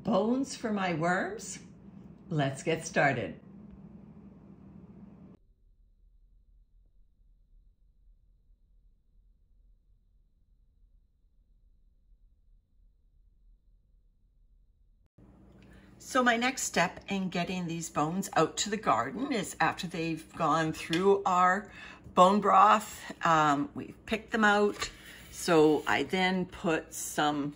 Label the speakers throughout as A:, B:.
A: bones for my worms? Let's get started. So my next step in getting these bones out to the garden is after they've gone through our bone broth, we've picked them out. So I then put some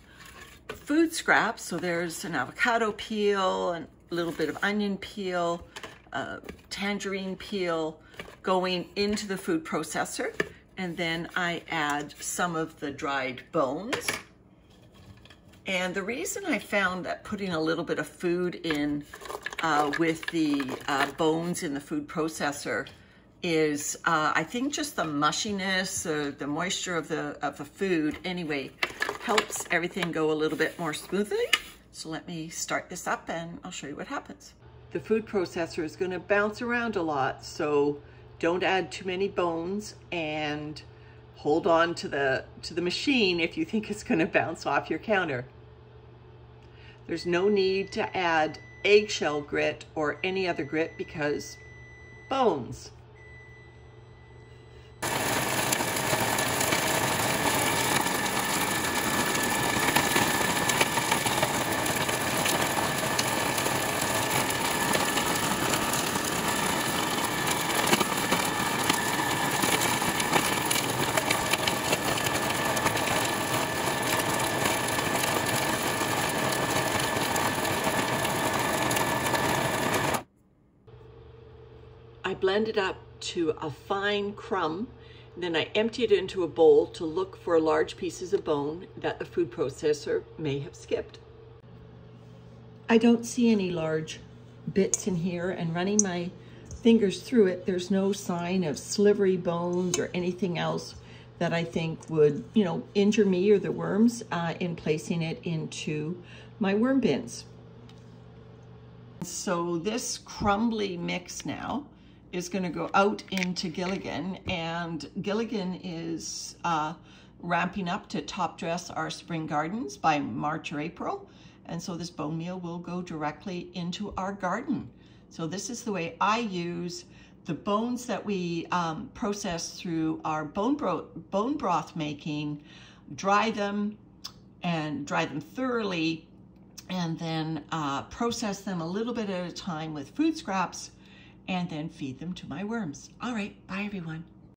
A: food scraps. So there's an avocado peel and a little bit of onion peel, tangerine peel going into the food processor. And then I add some of the dried bones. And the reason I found that putting a little bit of food in with the bones in the food processor is, I think just the mushiness or the moisture of the food anyway, helps everything go a little bit more smoothly. So let me start this up and I'll show you what happens. The food processor is going to bounce around a lot, so don't add too many bones and hold on to the machine if you think it's going to bounce off your counter. There's no need to add eggshell grit or any other grit because bones. I blend it up to a fine crumb, and then I empty it into a bowl to look for large pieces of bone that the food processor may have skipped. I don't see any large bits in here, and running my fingers through it, there's no sign of slivery bones or anything else that I think would, injure me or the worms in placing it into my worm bins. So this crumbly mix now is going to go out into Gilligan, and Gilligan is ramping up to top dress our spring gardens by March or April, and so this bone meal will go directly into our garden. So this is the way I use the bones that we process through our bone broth making, dry them thoroughly, and then process them a little bit at a time with food scraps, and then feed them to my worms. All right, bye everyone.